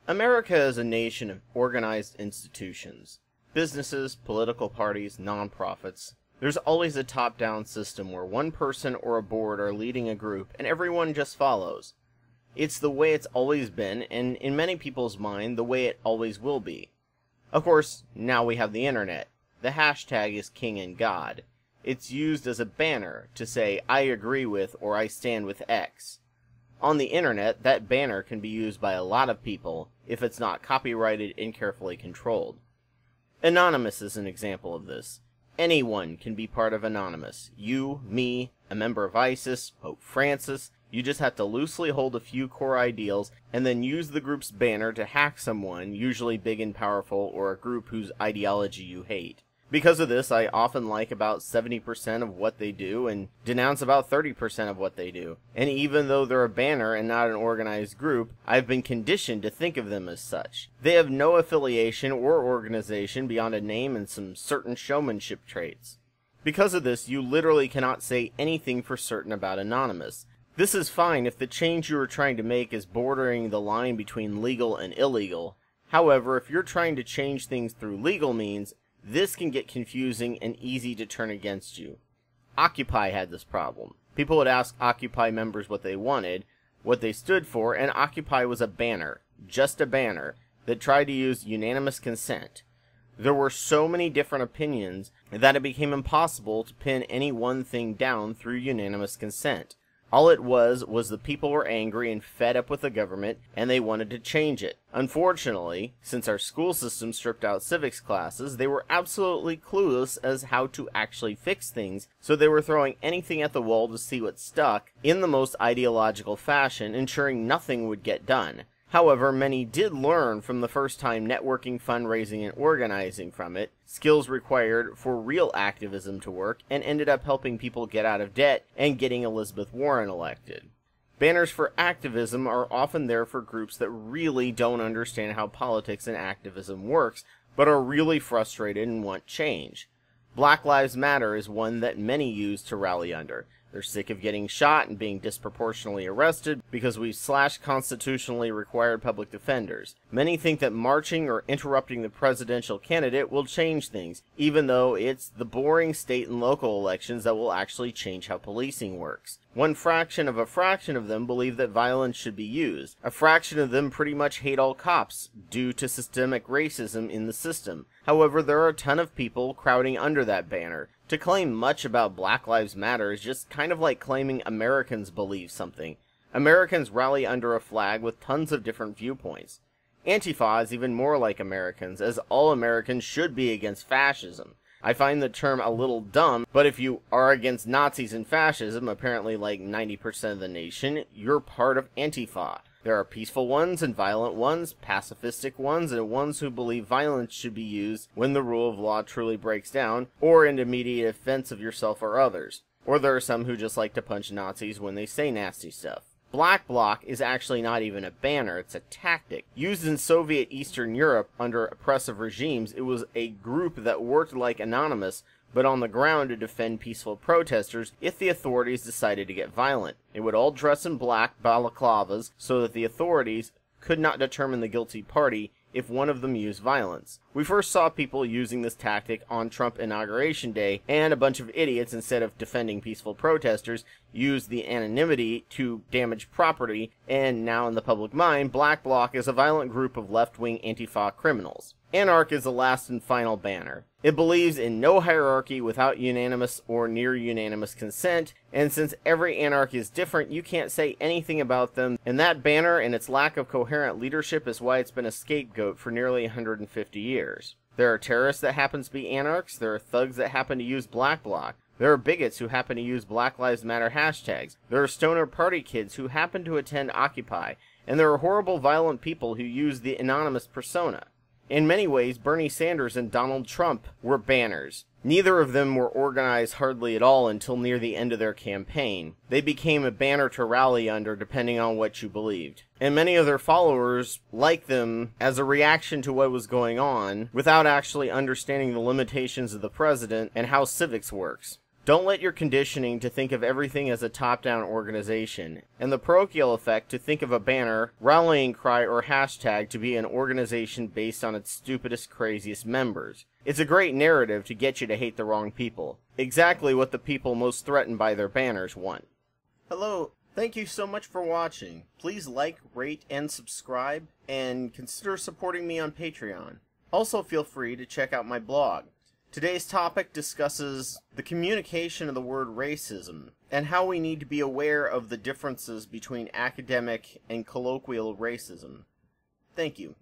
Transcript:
America is a nation of organized institutions. Businesses, political parties, nonprofits. There's always a top-down system where one person or a board are leading a group and everyone just follows. It's the way it's always been, and in many people's mind, the way it always will be. Of course, now we have the internet. The hashtag is king and god. It's used as a banner to say, I agree with or I stand with X. On the internet, that banner can be used by a lot of people if it's not copyrighted and carefully controlled. Anonymous is an example of this. Anyone can be part of Anonymous. You, me, a member of ISIS, Pope Francis. You just have to loosely hold a few core ideals and then use the group's banner to hack someone, usually big and powerful, or a group whose ideology you hate. Because of this, I often like about 70% of what they do and denounce about 30% of what they do. And even though they're a banner and not an organized group, I've been conditioned to think of them as such. They have no affiliation or organization beyond a name and some certain showmanship traits. Because of this, you literally cannot say anything for certain about Anonymous. This is fine if the change you are trying to make is bordering the line between legal and illegal. However, if you're trying to change things through legal means, this can get confusing and easy to turn against you. Occupy had this problem. People would ask Occupy members what they wanted, what they stood for, and Occupy was a banner, just a banner, that tried to use unanimous consent. There were so many different opinions that it became impossible to pin any one thing down through unanimous consent. All it was the people were angry and fed up with the government, and they wanted to change it. Unfortunately, since our school system stripped out civics classes, they were absolutely clueless as how to actually fix things, so they were throwing anything at the wall to see what stuck, in the most ideological fashion, ensuring nothing would get done. However, many did learn from the first time networking, fundraising, and organizing from it, skills required for real activism to work, and ended up helping people get out of debt and getting Elizabeth Warren elected. Banners for activism are often there for groups that really don't understand how politics and activism works, but are really frustrated and want change. Black Lives Matter is one that many use to rally under. They're sick of getting shot and being disproportionately arrested because we've slashed constitutionally required public defenders. Many think that marching or interrupting the presidential candidate will change things, even though it's the boring state and local elections that will actually change how policing works. One fraction of them believe that violence should be used. A fraction of them pretty much hate all cops due to systemic racism in the system. However, there are a ton of people crowding under that banner. To claim much about Black Lives Matter is just kind of like claiming Americans believe something. Americans rally under a flag with tons of different viewpoints. Antifa is even more like Americans, as all Americans should be against fascism. I find the term a little dumb, but if you are against Nazis and fascism, apparently like 90% of the nation, you're part of Antifa. There are peaceful ones and violent ones, pacifistic ones, and ones who believe violence should be used when the rule of law truly breaks down, or in immediate offense of yourself or others. Or there are some who just like to punch Nazis when they say nasty stuff. Black Bloc is actually not even a banner, it's a tactic. Used in Soviet Eastern Europe under oppressive regimes, it was a group that worked like Anonymous, but on the ground to defend peaceful protesters if the authorities decided to get violent. It would all dress in black balaclavas so that the authorities could not determine the guilty party if one of them used violence. We first saw people using this tactic on Trump Inauguration Day, and a bunch of idiots, instead of defending peaceful protesters, used the anonymity to damage property, and now in the public mind, Black Bloc is a violent group of left-wing Antifa criminals. Anarch is the last and final banner. It believes in no hierarchy without unanimous or near-unanimous consent, and since every anarch is different, you can't say anything about them, and that banner and its lack of coherent leadership is why it's been a scapegoat for nearly 150 years. There are terrorists that happen to be anarchs, there are thugs that happen to use Black Bloc, there are bigots who happen to use Black Lives Matter hashtags, there are stoner party kids who happen to attend Occupy, and there are horrible violent people who use the anonymous persona. In many ways, Bernie Sanders and Donald Trump were banners. Neither of them were organized hardly at all until near the end of their campaign. They became a banner to rally under depending on what you believed. And many of their followers liked them as a reaction to what was going on without actually understanding the limitations of the president and how civics works. Don't let your conditioning to think of everything as a top-down organization, and the parochial effect to think of a banner, rallying cry, or hashtag to be an organization based on its stupidest, craziest members. It's a great narrative to get you to hate the wrong people. Exactly what the people most threatened by their banners want. Hello, thank you so much for watching. Please like, rate, and subscribe, and consider supporting me on Patreon. Also feel free to check out my blog. Today's topic discusses the communication of the word racism, and how we need to be aware of the differences between academic and colloquial racism. Thank you.